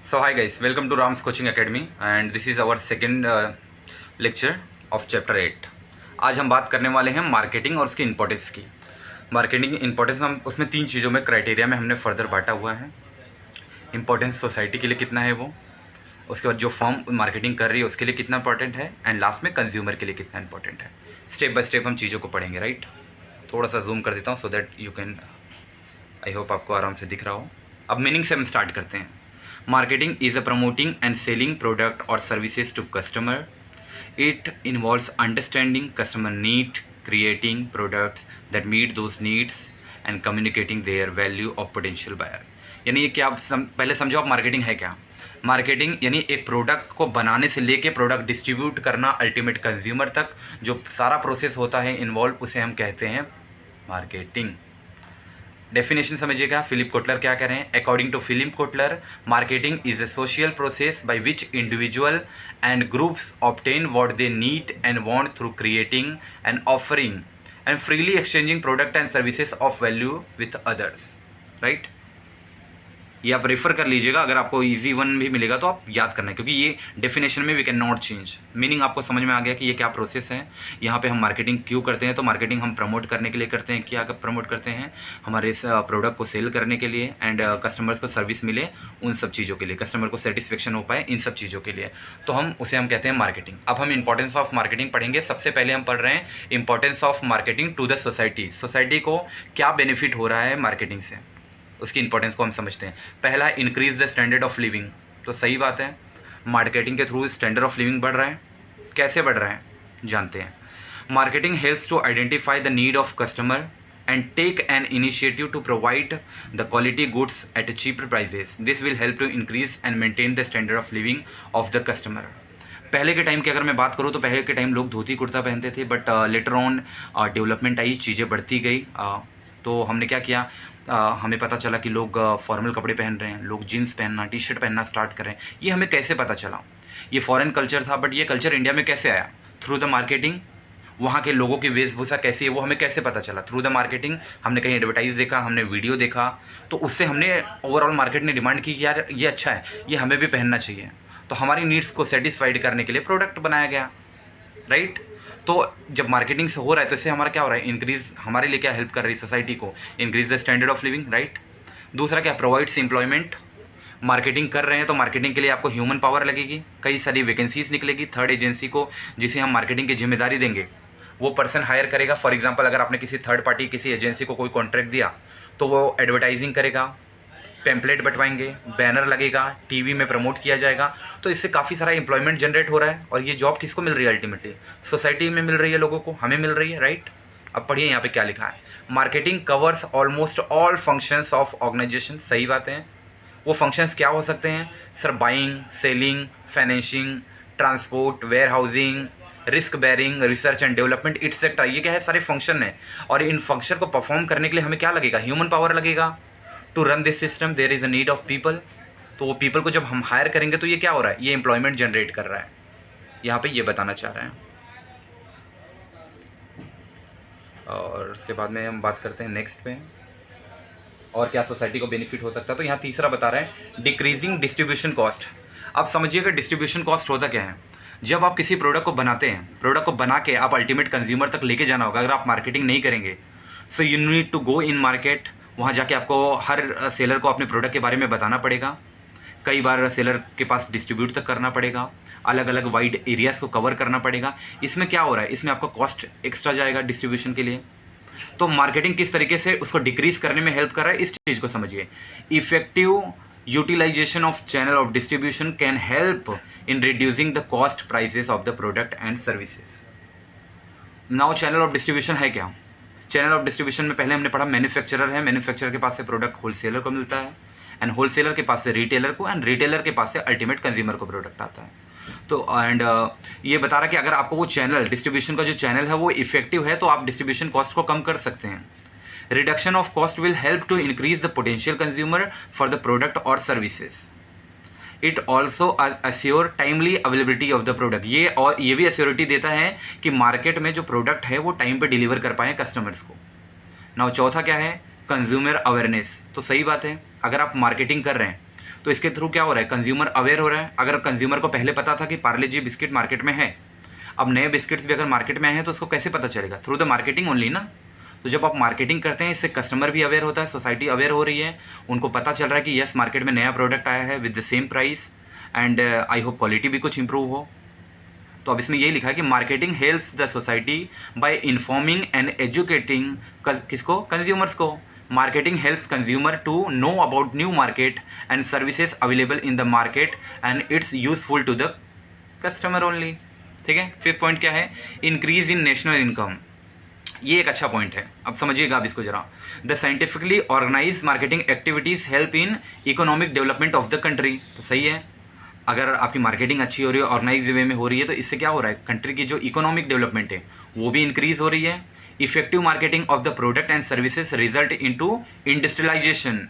So hi guys, welcome to Ram's Coaching Academy and this is our second lecture of chapter 8। आज हम बात करने वाले हैं मार्केटिंग और उसकी इंपॉर्टेंस की। मार्केटिंग इंपॉर्टेंस हम उसमें तीन चीज़ों में क्राइटेरिया में हमने फर्दर बांटा हुआ है। इंपॉर्टेंस सोसाइटी के लिए कितना है वो, उसके बाद जो फर्म मार्केटिंग कर रही है उसके लिए कितना इंपॉर्टेंट है एंड लास्ट में कंज्यूमर के लिए कितना इंपॉर्टेंट है। स्टेप बाय स्टेप हम चीज़ों को पढ़ेंगे। राइट, थोड़ा सा जूम कर देता हूँ so that you can, I hope आपको आराम से दिख रहा हो। अब मीनिंग से हम स्टार्ट करते हैं। Marketing is a promoting and selling product or services to customer. It involves understanding customer need, creating products that meet those needs and communicating their value of potential buyer। यानी ये क्या आप पहले समझो आप मार्केटिंग है क्या। मार्केटिंग यानी एक प्रोडक्ट को बनाने से लेके प्रोडक्ट डिस्ट्रीब्यूट करना अल्टीमेट कंज्यूमर तक जो सारा प्रोसेस होता है इन्वॉल्व, उसे हम कहते हैं मार्केटिंग। डेफिनेशन समझिएगा, फिलिप कोटलर क्या कह रहे हैं। According to Philip Kotler, marketing is a social process by which individual and groups obtain what they need and want through creating and offering and freely exchanging product and services of value with others. Right, ये आप refer कर लीजिएगा, अगर आपको easy one भी मिलेगा तो आप याद करना है, क्योंकि ये डेफिनेशन में we can not change. Meaning आपको समझ में आ गया कि ये क्या प्रोसेस है। यहाँ पे हम मार्केटिंग क्यों करते हैं, तो मार्केटिंग हम प्रमोट करने के लिए करते हैं। क्या प्रमोट करते हैं, हमारे इस प्रोडक्ट को सेल करने के लिए एंड कस्टमर्स को सर्विस मिले, उन सब चीज़ों के लिए, कस्टमर को सेटिस्फेक्शन हो पाए, इन सब चीज़ों के लिए, तो हम उसे हम कहते हैं मार्केटिंग। अब हम इंपॉर्टेंस ऑफ मार्केटिंग पढ़ेंगे। सबसे पहले हम पढ़ रहे हैं importance of marketing to the society. Society को क्या बेनिफिट हो रहा है मार्केटिंग से, उसकी इंपॉर्टेंस को हम समझते हैं। पहला, increase the standard of living. तो सही बात है, मार्केटिंग के थ्रू स्टैंडर्ड ऑफ लिविंग बढ़ रहा है। कैसे बढ़ रहा है जानते हैं। Marketing helps to identify the need of customer and take an initiative to provide the quality goods at cheaper prices. This will help to increase and maintain the standard of living of the customer. पहले के time की अगर मैं बात करूँ तो पहले के टाइम लोग धोती कुर्ता पहनते थे, बट लेटर ऑन डेवलपमेंट आई, चीज़ें बढ़ती गई, तो हमने क्या किया, हमें पता चला कि लोग फॉर्मल कपड़े पहन रहे हैं, लोग जीन्स पहनना, टी शर्ट पहनना स्टार्ट कर रहे हैं। ये हमें कैसे पता चला, ये फॉरेन कल्चर था, बट ये कल्चर इंडिया में कैसे आया, थ्रू द मार्केटिंग। वहाँ के लोगों की वेशभूषा कैसी है वो हमें कैसे पता चला, थ्रू द मार्केटिंग। हमने कहीं एडवर्टाइज देखा, हमने वीडियो देखा, तो उससे हमने ओवरऑल मार्केट ने डिमांड की कि यार ये अच्छा है, ये हमें भी पहनना चाहिए, तो हमारी नीड्स को सेटिस्फाइड करने के लिए प्रोडक्ट बनाया गया। राइट, तो जब मार्केटिंग से हो रहा है तो इससे हमारा क्या हो रहा है, इंक्रीज, हमारे लिए क्या हेल्प कर रही है सोसाइटी को, increase the standard of living. Right, दूसरा क्या, प्रोवाइड्स एम्प्लॉयमेंट। मार्केटिंग कर रहे हैं तो मार्केटिंग के लिए आपको ह्यूमन पावर लगेगी, कई सारी वैकेंसीज निकलेगी। थर्ड एजेंसी को जिसे हम मार्केटिंग की जिम्मेदारी देंगे वो पर्सन हायर करेगा। फॉर एग्जाम्पल, अगर आपने किसी थर्ड पार्टी, किसी एजेंसी को कोई कॉन्ट्रैक्ट दिया तो वो एडवर्टाइजिंग करेगा, पैम्पलेट बंटवाएंगे, बैनर लगेगा, टीवी में प्रमोट किया जाएगा, तो इससे काफ़ी सारा एम्प्लॉयमेंट जनरेट हो रहा है। और ये जॉब किसको मिल रही है, अल्टीमेटली सोसाइटी में मिल रही है, लोगों को, हमें मिल रही है। राइट, अब पढ़िए यहाँ पे क्या लिखा है। Marketing covers almost all functions of organization. सही बात है, वो फंक्शंस क्या हो सकते हैं sir, buying, selling, financing, transport, warehousing, risk bearing, research and development, etcetera. ये क्या है, सारे फंक्शन है, और इन फंक्शन को परफॉर्म करने के लिए हमें क्या लगेगा, ह्यूमन पावर लगेगा। To run this system there is a need of people. तो वो पीपल को जब हम हायर करेंगे तो ये क्या हो रहा है, ये एम्प्लॉयमेंट जनरेट कर रहा है। यहाँ पे ये बताना चाह रहे हैं। और उसके बाद में हम बात करते हैं नेक्स्ट पे, और क्या सोसाइटी को बेनिफिट हो सकता है। तो यहाँ तीसरा बता रहे हैं, डिक्रीजिंग डिस्ट्रीब्यूशन कॉस्ट। अब समझिएगा डिस्ट्रीब्यूशन कॉस्ट होता क्या है। जब आप किसी प्रोडक्ट को बनाते हैं, प्रोडक्ट को बना के आप अल्टीमेट कंज्यूमर तक लेके जाना होगा। अगर आप मार्केटिंग नहीं करेंगे, so you need to go in market. वहाँ जाके आपको हर सेलर को अपने प्रोडक्ट के बारे में बताना पड़ेगा, कई बार सेलर के पास डिस्ट्रीब्यूट तक करना पड़ेगा, अलग अलग वाइड एरियाज़ को कवर करना पड़ेगा। इसमें क्या हो रहा है, इसमें आपका कॉस्ट एक्स्ट्रा जाएगा डिस्ट्रीब्यूशन के लिए। तो मार्केटिंग किस तरीके से उसको डिक्रीज करने में हेल्प कर रहा है, इस चीज़ को समझिए। Effective utilization of channel of distribution can help in reducing the cost prices of the product and services. Now channel of distribution है क्या। चैनल ऑफ डिस्ट्रीब्यूशन में पहले हमने पढ़ा, मैन्युफैक्चरर है, मैन्युफैक्चरर के पास से प्रोडक्ट होलसेलर को मिलता है, एंड होलसेलर के पास से रिटेलर को, एंड रिटेलर के पास से अल्टीमेट कंज्यूमर को प्रोडक्ट आता है। तो एंड ये बता रहा है कि अगर आपको वो चैनल, डिस्ट्रीब्यूशन का जो चैनल है वो इफेक्टिव है तो आप डिस्ट्रीब्यूशन कॉस्ट को कम कर सकते हैं। Reduction of cost will help to increase the potential consumer for the product और services. It also assure timely availability of the product. ये भी अस्योरिटी देता है कि मार्केट में जो प्रोडक्ट है वो टाइम पे डिलीवर कर पाएँ कस्टमर्स को। नाउ चौथा क्या है, कंज्यूमर अवेयरनेस। तो सही बात है, अगर आप मार्केटिंग कर रहे हैं तो इसके थ्रू क्या हो रहा है, कंज्यूमर अवेयर हो रहा है। अगर कंज्यूमर को पहले पता था कि पार्ले जी बिस्किट मार्केट में है, अब नए बिस्किट्स भी अगर मार्केट में आए हैं तो उसको कैसे पता चलेगा, थ्रू द मार्केटिंग ओनली ना। तो जब आप मार्केटिंग करते हैं, इससे कस्टमर भी अवेयर होता है, सोसाइटी अवेयर हो रही है, उनको पता चल रहा है कि यस मार्केट में नया प्रोडक्ट आया है with the same price and I hope quality भी कुछ इंप्रूव हो। तो अब इसमें यही लिखा है कि marketing helps the society by informing and educating किसको, कंज्यूमर्स को। Marketing helps consumer to know about new market and services available in the market and it's useful to the customer only. ठीक है। फिफ्थ पॉइंट क्या है, increase in national income. ये एक अच्छा point है, अब समझिएगा आप इसको जरा। The scientifically organize marketing activities help in economic development of the country. तो सही है, अगर आपकी मार्केटिंग अच्छी हो रही है, ऑर्गेनाइज वे में हो रही है, तो इससे क्या हो रहा है, कंट्री की जो इकोनॉमिक डेवलपमेंट है वो भी इंक्रीज हो रही है। Effective marketing of the product and services result into industrialization,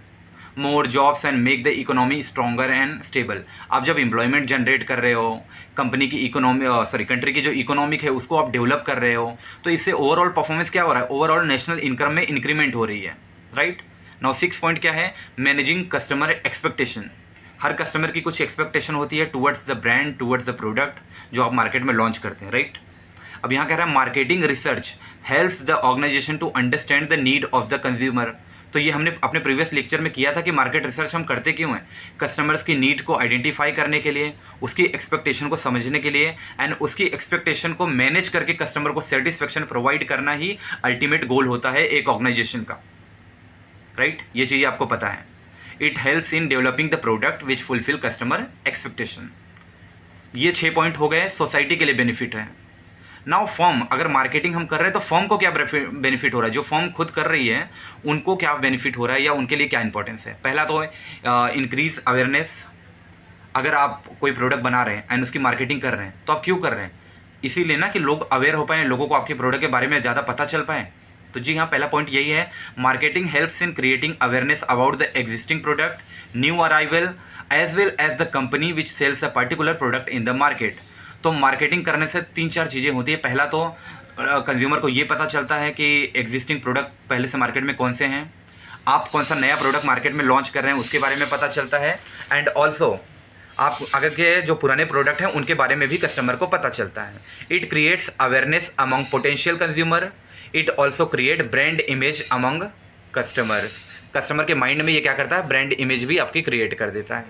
more jobs and make the economy stronger and stable. आप जब एम्प्लॉयमेंट जनरेट कर रहे हो, कंपनी की इकोनॉमी कंट्री की जो इकोनॉमिक है उसको आप डेवलप कर रहे हो, तो इससे ओवरऑल परफॉर्मेंस क्या हो रहा है, ओवरऑल नेशनल इनकम में इंक्रीमेंट हो रही है। राइट। नाउ सिक्स पॉइंट क्या है, मैनेजिंग कस्टमर एक्सपेक्टेशन। हर कस्टमर की कुछ एक्सपेक्टेशन होती है towards the brand, towards the product जो आप मार्केट में लॉन्च करते हैं। राइट। अब यहाँ कह रहा है marketing research helps the organization to understand the need of the consumer. तो ये हमने अपने प्रीवियस लेक्चर में किया था कि मार्केट रिसर्च हम करते क्यों हैं, कस्टमर्स की नीड को आइडेंटिफाई करने के लिए, उसकी एक्सपेक्टेशन को समझने के लिए एंड उसकी एक्सपेक्टेशन को मैनेज करके कस्टमर को सेटिस्फेक्शन प्रोवाइड करना ही अल्टीमेट गोल होता है एक ऑर्गेनाइजेशन का। राइट। ये चीज़ें आपको पता है। It helps in developing the product which fulfil customer expectation. ये 6 पॉइंट हो गए, सोसाइटी के लिए बेनिफिट है। नाउ फर्म, अगर मार्केटिंग हम कर रहे हैं तो फर्म को क्या बेनिफिट हो रहा है, जो फर्म खुद कर रही है उनको क्या बेनिफिट हो रहा है या उनके लिए क्या इंपॉर्टेंस है। पहला तो इंक्रीज अवेयरनेस। अगर आप कोई प्रोडक्ट बना रहे हैं एंड उसकी मार्केटिंग कर रहे हैं तो आप क्यों कर रहे हैं, इसीलिए ना कि लोग अवेयर हो पाएँ, लोगों को आपके प्रोडक्ट के बारे में ज़्यादा पता चल पाए। तो जी हाँ, पहला पॉइंट यही है, marketing helps in creating awareness about the existing product, new arrival as well as the company which sells a particular product in the market. तो मार्केटिंग करने से 3-4 चीज़ें होती है। पहला तो कंज्यूमर को ये पता चलता है कि एग्जिस्टिंग प्रोडक्ट पहले से मार्केट में कौन से हैं, आप कौन सा नया प्रोडक्ट मार्केट में लॉन्च कर रहे हैं उसके बारे में पता चलता है एंड ऑल्सो आप अगर के जो पुराने प्रोडक्ट हैं उनके बारे में भी कस्टमर को पता चलता है। It creates awareness among potential consumer, it also create brand image among customer. Customer के माइंड में ये क्या करता है, ब्रांड इमेज भी आपकी क्रिएट कर देता है।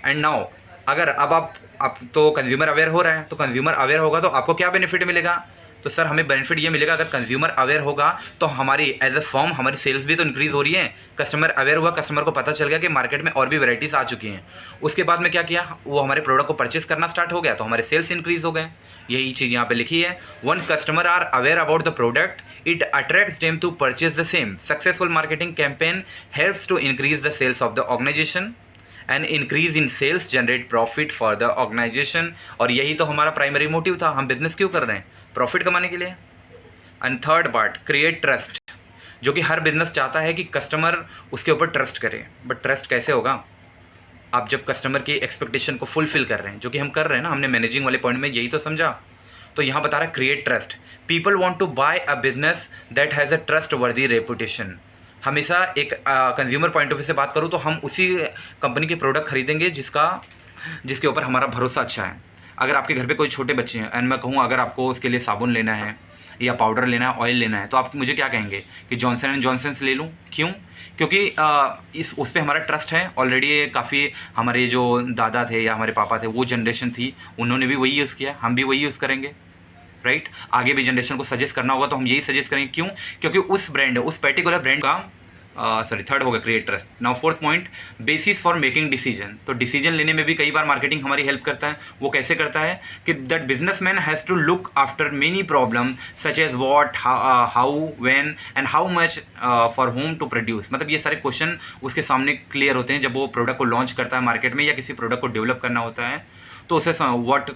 एंड नाउ अगर अब आप तो कंज्यूमर अवेयर हो रहे हैं, तो कंज्यूमर अवेयर होगा तो आपको क्या बेनिफिट मिलेगा, तो सर हमें बेनिफिट ये मिलेगा, अगर कंज्यूमर अवेयर होगा तो हमारी एज ए फर्म हमारी सेल्स भी तो इंक्रीज़ हो रही है। कस्टमर अवेयर हुआ, कस्टमर को पता चल गया कि मार्केट में और भी वैराइटीज़ आ चुकी हैं, उसके बाद में क्या किया, वो हमारे प्रोडक्ट को परचेस करना स्टार्ट हो गया, तो हमारे सेल्स इंक्रीज़ हो गए। यही चीज़ यहाँ पे लिखी है, one customer are aware about the product, it attracts them to purchase the same. Successful marketing campaign helps to increase the sales of the organization and increase in sales generate profit for the organization. और यही तो हमारा primary motive था, हम business क्यों कर रहे हैं, प्रॉफिट कमाने के लिए। And third part, create trust, जो कि हर बिजनेस चाहता है कि कस्टमर उसके ऊपर ट्रस्ट करे। बट ट्रस्ट कैसे होगा, आप जब कस्टमर की एक्सपेक्टेशन को फुलफिल कर रहे हैं, जो कि हम कर रहे हैं ना, हमने मैनेजिंग वाले पॉइंट में यही तो समझा। तो यहाँ बता रहा है create trust, people want to buy a business that has a trust worthy reputation. हमेशा एक कंज्यूमर पॉइंट ऑफ व्यू से बात करूँ तो हम उसी कंपनी के प्रोडक्ट खरीदेंगे जिसके ऊपर हमारा भरोसा अच्छा है। अगर आपके घर पे कोई छोटे बच्चे हैं एंड मैं कहूँ अगर आपको उसके लिए साबुन लेना है या पाउडर लेना है, ऑयल लेना है, तो आप मुझे क्या कहेंगे कि जॉनसन एंड जॉनसन्स ले लूँ, क्यों, क्योंकि उस पर हमारा ट्रस्ट है ऑलरेडी। काफ़ी हमारे जो दादा थे या हमारे पापा थे, वो जनरेशन थी, उन्होंने भी वही यूज़ किया, हम भी वही यूज़ करेंगे। राइट। आगे भी जनरेशन को सजेस्ट करना होगा तो हम यही सजेस्ट करेंगे, क्यों, क्योंकि उस ब्रांड, उस पर्टिकुलर ब्रांड का थर्ड होगा create trust. Now fourth point, basis for making decision. तो डिसीजन लेने में भी कई बार मार्केटिंग हमारी हेल्प करता है। वो कैसे करता है कि that businessman has to look after many problem such as what, how, when and how much, for whom to produce. मतलब ये सारे क्वेश्चन उसके सामने क्लियर होते हैं जब वो प्रोडक्ट को लॉन्च करता है मार्केट में या किसी प्रोडक्ट को डेवलप करना होता है। तो उसे व्हाट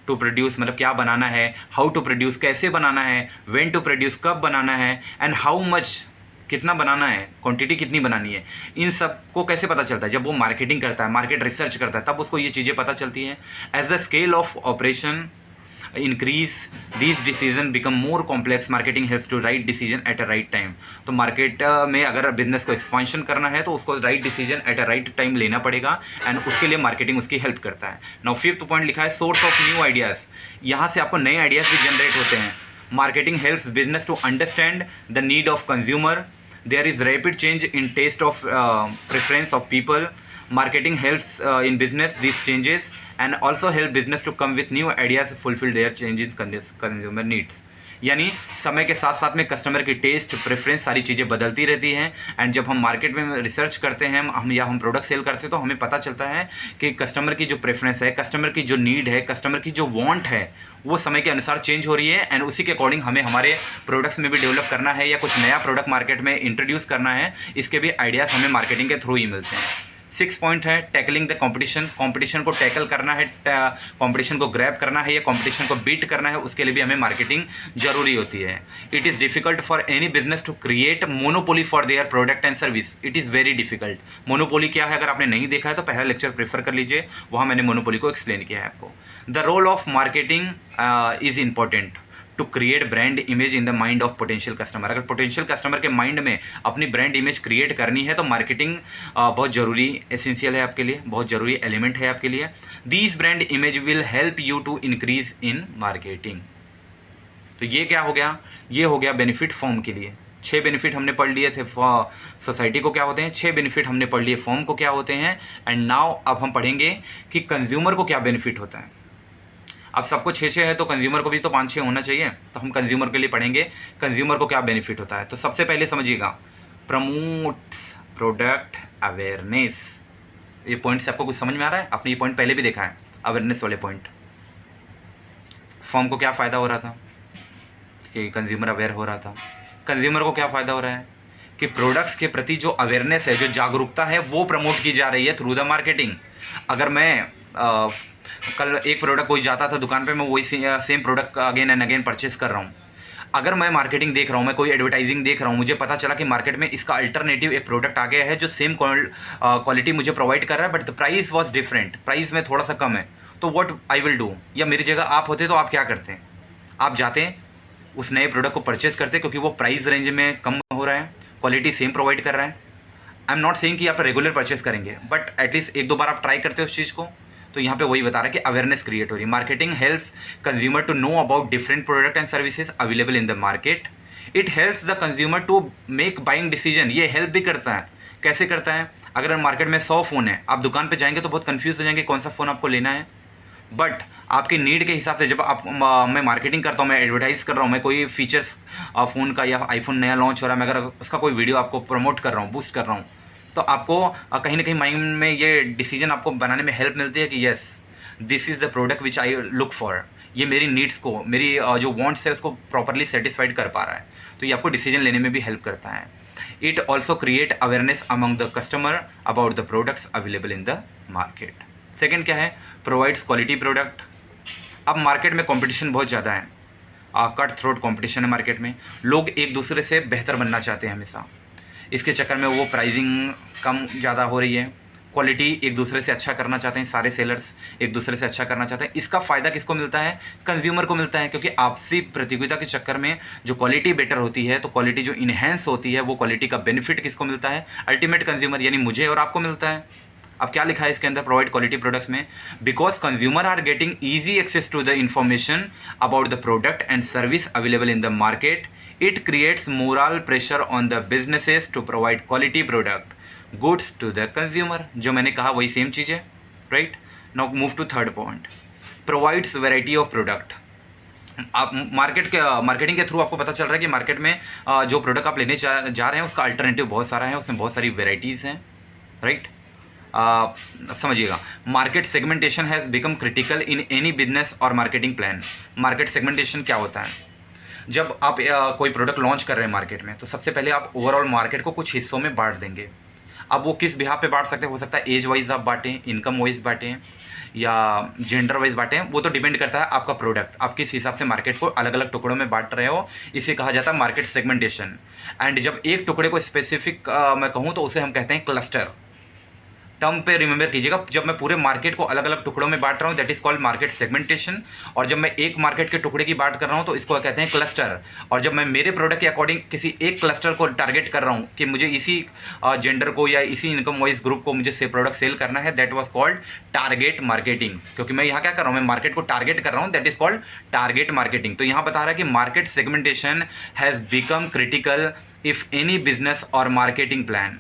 टू प्रोड्यूस मतलब क्या बनाना है, हाउ टू प्रोड्यूस कैसे बनाना है, व्हेन टू प्रोड्यूस कब बनाना है, एंड हाउ मच कितना बनाना है, क्वांटिटी कितनी बनानी है, इन सब को कैसे पता चलता है, जब वो मार्केटिंग करता है, मार्केट रिसर्च करता है, तब उसको ये चीज़ें पता चलती हैं। As the scale of operation increase these decision become more complex. Marketing helps to right decision at a right time. तो मार्केट में अगर बिजनेस को एक्सपांशन करना है तो उसको right decision at a right time लेना पड़ेगा, एंड उसके लिए मार्केटिंग उसकी हेल्प करता है. नाउ फिफ्थ पॉइंट लिखा है सोर्स ऑफ न्यू आइडियाज़. यहाँ से आपको नए आइडियाज़ भी जनरेट होते हैं. Marketing helps business to understand the need of consumer. There is rapid change in taste of preference of people. Marketing helps in business these changes and also help business to come with new ideas to fulfill their changes consumer needs. यानी समय के साथ साथ में customer की test preference सारी चीज़ें बदलती रहती हैं, एंड जब हम मार्केट में रिसर्च करते हैं हम प्रोडक्ट सेल करते हैं तो हमें पता चलता है कि कस्टमर की जो प्रेफरेंस है, कस्टमर की जो नीड है, कस्टमर की जो वांट है, वो समय के अनुसार चेंज हो रही है, एंड उसी के अकॉर्डिंग हमें हमारे प्रोडक्ट्स में भी डेवलप करना है या कुछ नया प्रोडक्ट मार्केट में इंट्रोड्यूस करना है. इसके भी आइडियाज़ हमें मार्केटिंग के थ्रू ही मिलते हैं. 6 पॉइंट है टैकलिंग द कंपटीशन. कंपटीशन को टैकल करना है, कंपटीशन को ग्रैब करना है या कंपटीशन को बीट करना है, उसके लिए भी हमें मार्केटिंग जरूरी होती है. It is difficult for any business to create monopoly for their product and service. It is very difficult. Monopoly क्या है, अगर आपने नहीं देखा है तो पहला लेक्चर प्रेफर कर लीजिए, वहाँ मैंने मोनोपोली को एक्सप्लेन किया है आपको. The role of marketing is important to create brand image in the mind of potential customer. अगर पोटेंशियल कस्टमर के माइंड में अपनी ब्रांड इमेज क्रिएट करनी है तो मार्केटिंग बहुत ज़रूरी एसेंशियल है आपके लिए, बहुत ज़रूरी एलिमेंट है आपके लिए. These brand image will help you to increase in marketing. तो ये क्या हो गया, ये हो गया बेनिफिट फॉर्म के लिए. 6 बेनिफिट हमने पढ़ लिए थे सोसाइटी को क्या होते हैं, 6 बेनिफिट हमने पढ़ लिए फॉर्म को क्या होते हैं, एंड नाउ अब हम पढ़ेंगे कि कंज्यूमर को क्या बेनिफिट होता है. अब सबको 6 है तो कंज्यूमर को भी तो 5-6 होना चाहिए, तो हम कंज्यूमर के लिए पढ़ेंगे कंज्यूमर को क्या बेनिफिट होता है. तो सबसे पहले समझिएगा, प्रमोट्स प्रोडक्ट अवेयरनेस. ये पॉइंट से आपको कुछ समझ में आ रहा है? आपने ये पॉइंट पहले भी देखा है, अवेयरनेस वाले पॉइंट. फर्म को क्या फ़ायदा हो रहा था कि कंज्यूमर अवेयर हो रहा था. कंज्यूमर को क्या फ़ायदा हो रहा है कि प्रोडक्ट्स के प्रति जो अवेयरनेस है, जो जागरूकता है, वो प्रमोट की जा रही है थ्रू द मार्केटिंग. अगर मैं कल एक प्रोडक्ट कोई जाता था दुकान पे, मैं वही same product again and again purchase कर रहा हूँ. अगर मैं मार्केटिंग देख रहा हूँ, मैं कोई एडवर्टाइजिंग देख रहा हूँ, मुझे पता चला कि मार्केट में इसका अल्टरनेटिव एक प्रोडक्ट आ गया है जो सेम क्वालिटी मुझे प्रोवाइड कर रहा है, but the price was different, price में थोड़ा सा कम है, तो व्हाट आई विल डू. या मेरी जगह आप होते तो आप क्या करते हैं, आप जाते हैं उस नए प्रोडक्ट को परचेस करते क्योंकि वो प्राइस रेंज में कम हो रहा है, क्वालिटी सेम प्रोवाइड कर रहा है. आई एम नॉट सेइंग कि आप रेगुलर परचेस करेंगे, बट एटलीस्ट 1-2 बार आप ट्राई करते हो उस चीज़ को. तो यहाँ पे वही बता रहा है कि अवेयरनेस क्रिएट हो रही है. Marketing helps consumer to know about different product and services available in the market. It helps the consumer to make buying decision. ये हेल्प भी करता है. कैसे करता है, अगर मार्केट में 100 फ़ोन है, आप दुकान पे जाएंगे तो बहुत कंफ्यूज हो जाएंगे कौन सा फ़ोन आपको लेना है, बट आपकी नीड के हिसाब से जब आप मैं मार्केटिंग करता हूँ, मैं एडवर्टाइज कर रहा हूँ, मैं कोई फीचर्स फ़ोन का या आईफोन नया लॉन्च हो रहा है, मैं अगर उसका कोई वीडियो आपको प्रमोट कर रहा हूँ, बूस्ट कर रहा हूँ, तो आपको कहीं ना कहीं माइंड में ये डिसीजन आपको बनाने में हेल्प मिलती है कि yes this is the product which I look for. ये मेरी नीड्स को, मेरी जो वांट्स है उसको प्रॉपरली सेटिस्फाइड कर पा रहा है, तो ये आपको डिसीजन लेने में भी हेल्प करता है. It also create awareness among the customer about the products available in the market. Second क्या है, प्रोवाइड्स क्वालिटी प्रोडक्ट. अब मार्केट में कंपटीशन बहुत ज़्यादा है, कट थ्रोट कंपटीशन है मार्केट में. लोग एक दूसरे से बेहतर बनना चाहते हैं हमेशा, इसके चक्कर में वो प्राइसिंग कम ज़्यादा हो रही है. क्वालिटी एक दूसरे से अच्छा करना चाहते हैं, सारे सेलर्स एक दूसरे से अच्छा करना चाहते हैं. इसका फ़ायदा किसको मिलता है, कंज्यूमर को मिलता है, क्योंकि आपसी प्रतियोगिता के चक्कर में जो क्वालिटी बेटर होती है, तो क्वालिटी जो इन्हेंस होती है, वो क्वालिटी का बेनिफिट किसको मिलता है, अल्टीमेट कंज्यूमर यानी मुझे और आपको मिलता है. अब क्या लिखा है इसके अंदर प्रोवाइड क्वालिटी प्रोडक्ट्स में, because consumer are getting easy access to the information about the product and service available in the market. It creates moral pressure on the businesses to provide quality product goods to the consumer. जो मैंने कहा वही same चीज़ है, right. Now move to third point, provides variety of product. आप marketing के through आपको पता चल रहा है कि मार्केट में जो प्रोडक्ट आप लेने जा रहे हैं उसका अल्टरनेटिव बहुत सारा है, उसमें बहुत सारी वेराइटीज़ हैं, राइट. समझिएगा, market segmentation has become critical in any business और मार्केटिंग प्लान. मार्केट सेगमेंटेशन क्या होता है, जब आप कोई प्रोडक्ट लॉन्च कर रहे हैं मार्केट में, तो सबसे पहले आप ओवरऑल मार्केट को कुछ हिस्सों में बांट देंगे. अब वो किस बिहाफ पे बांट सकते हैं, हो सकता है एज वाइज आप बांटें, इनकम वाइज बांटें, या जेंडर वाइज बांटें, वो तो डिपेंड करता है आपका प्रोडक्ट, आप किस हिसाब से मार्केट को अलग अलग टुकड़ों में बांट रहे हो. इसे कहा जाता है मार्केट सेगमेंटेशन. एंड जब एक टुकड़े को स्पेसिफिक मैं कहूँ तो उसे हम कहते हैं क्लस्टर. टर्म पे रिमेंबर कीजिएगा, जब मैं पूरे मार्केट को अलग अलग टुकड़ों में बांट रहा हूँ that is called market segmentation, और जब मैं एक मार्केट के टुकड़े की बात कर रहा हूँ तो इसको कहते हैं क्लस्टर, और जब मैं मेरे प्रोडक्ट के अकॉर्डिंग किसी एक क्लस्टर को टारगेट कर रहा हूँ कि मुझे इसी जेंडर को या इसी इनकम वाइज ग्रुप को मुझे से प्रोडक्ट सेल करना है, that was called target marketing. क्योंकि मैं यहाँ क्या कर रहा हूँ, मैं मार्केट को टारगेट कर रहा हूँ, that is called target marketing. तो यहाँ बता रहा है कि market segmentation has become critical if any business और marketing plan.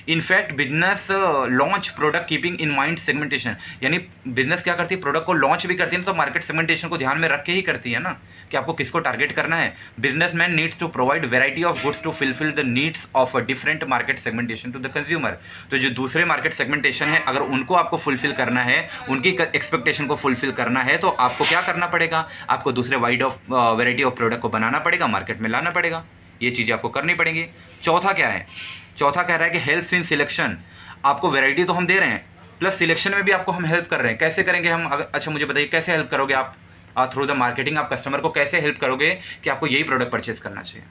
In fact business launch product keeping in mind segmentation, यानी बिजनेस क्या करती है, प्रोडक्ट को लॉन्च भी करती है तो मार्केट सेगमेंटेशन को ध्यान में रख के ही करती है ना, कि आपको किसको टारगेट करना है। Businessman needs to provide variety of goods to fulfil the needs of a different market segmentation to the consumer. तो जो दूसरे मार्केट सेगमेंटेशन है, अगर उनको आपको फुलफिल करना है, उनकी एक्सपेक्टेशन को फुलफिल करना है, तो आपको क्या करना पड़ेगा, आपको दूसरे wide of variety of product को बनाना पड़ेगा, मार्केट में लाना पड़ेगा, ये चीज़ें आपको करनी पड़ेंगी। चौथा क्या है, चौथा कह रहा है कि हेल्प्स इन सिलेक्शन। आपको वैरायटी तो हम दे रहे हैं, प्लस सिलेक्शन में भी आपको हम हेल्प कर रहे हैं। कैसे करेंगे हम, अच्छा मुझे बताइए कैसे हेल्प करोगे आप, थ्रू द मार्केटिंग आप कस्टमर को कैसे हेल्प करोगे कि आपको यही प्रोडक्ट परचेज करना चाहिए।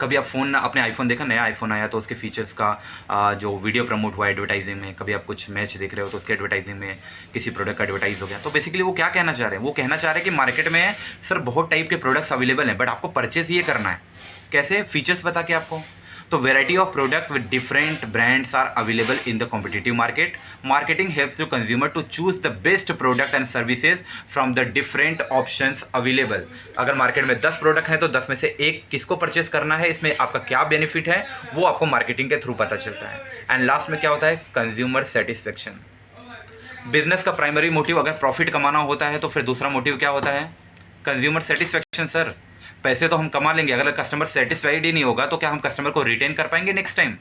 कभी आप फ़ोन, अपने आईफोन देखा, नया आईफोन आया तो उसके फीचर्स का जो वीडियो प्रमोट हुआ एडवर्टाइजिंग में, कभी आप कुछ मैच देख रहे हो तो उसके एडवर्टाइजिंग में किसी प्रोडक्ट का एडवर्टाइज हो गया। तो बेसिकली वो क्या कहना चाह रहे हैं, वो कहना चाह रहे हैं कि मार्केट में सर बहुत टाइप के प्रोडक्ट्स अवेलेबल हैं, बट आपको परचेज ये करना है कैसे, फीचर्स बता के आपको। तो variety of product with different brands are available in the competitive market. Marketing helps you consumer to choose the best product and services from the different options available. अगर मार्केट में 10 प्रोडक्ट हैं तो 10 में से एक किसको परचेस करना है, इसमें आपका क्या बेनिफिट है, वो आपको मार्केटिंग के थ्रू पता चलता है। एंड लास्ट में क्या होता है, कंज्यूमर सेटिस्फेक्शन। बिजनेस का प्राइमरी मोटिव अगर प्रॉफिट कमाना होता है तो फिर दूसरा मोटिव क्या होता है, कंज्यूमर सेटिस्फेक्शन। सर पैसे तो हम कमा लेंगे, अगर कस्टमर सेटिस्फाइड ही नहीं होगा तो क्या हम कस्टमर को रिटेन कर पाएंगे नेक्स्ट टाइम?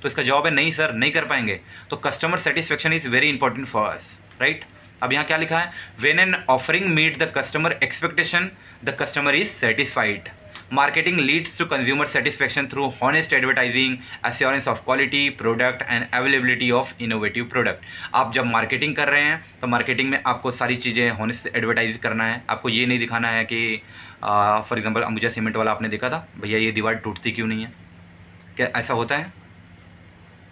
तो इसका जवाब है नहीं सर, नहीं कर पाएंगे। तो customer satisfaction is very important for us, right. अब यहाँ क्या लिखा है, when an offering meet the customer expectation the customer is satisfied. Marketing leads to consumer satisfaction through honest advertising, assurance of quality product and availability of innovative product. आप जब marketing कर रहे हैं तो मार्केटिंग में आपको सारी चीज़ें हॉनेस्ट एडवर्टाइज करना है। आपको ये नहीं दिखाना है कि फॉर एग्जांपल अंबुजा सीमेंट वाला आपने देखा था, भैया ये दीवार टूटती क्यों नहीं है, क्या ऐसा होता है?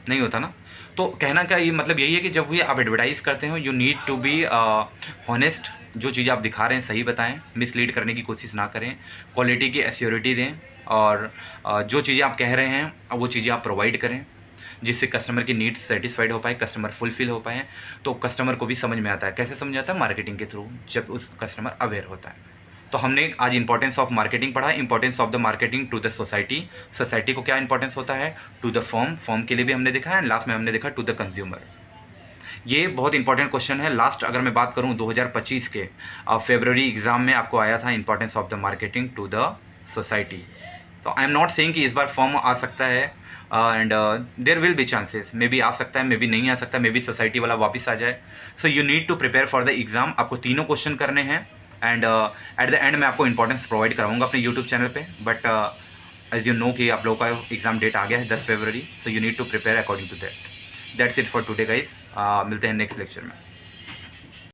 नहीं होता ना। तो कहना का ये मतलब यही है कि जब भी आप एडवर्टाइज़ करते हो you need to be honest. जो चीज़ आप दिखा रहे हैं सही बताएं, मिसलीड करने की कोशिश ना करें, क्वालिटी की एश्योरिटी दें, और जो चीज़ें आप कह रहे हैं वो चीज़ें आप प्रोवाइड करें जिससे कस्टमर की नीड्स सेटिस्फाइड हो पाए, कस्टमर फुलफिल हो पाए। तो कस्टमर को भी समझ में आता है, कैसे समझ आता है, मार्केटिंग के थ्रू, जब उस कस्टमर अवेयर होता है। तो हमने आज इंपॉर्टेंस ऑफ मार्केटिंग पढ़ा, importance of the marketing to the society. Society को क्या इंपॉर्टेंस होता है, टू द फर्म, फर्म के लिए भी हमने देखा है, लास्ट में हमने देखा टू द कंज्यूमर। ये बहुत इंपॉर्टेंट क्वेश्चन है। लास्ट अगर मैं बात करूं 2025 के फरवरी एग्जाम में आपको आया था importance of the marketing to the society. तो आई एम नॉट सेइंग कि इस बार फॉर्म आ सकता है, and there will be chances, maybe आ सकता है, मे बी नहीं आ सकता, मे बी सोसाइटी वाला वापस आ जाए। So you need to prepare for the exam. आपको तीनों क्वेश्चन करने हैं, एंड एट द एंड मैं आपको इंपॉर्टेंस प्रोवाइड कराऊंगा अपने यूट्यूब चैनल पे। बट एज यू नो कि आप लोगों का एग्जाम डेट आ गया है 10 फरवरी, so you need to prepare according to that. That's it for today guys. मिलते हैं नेक्स्ट लेक्चर में।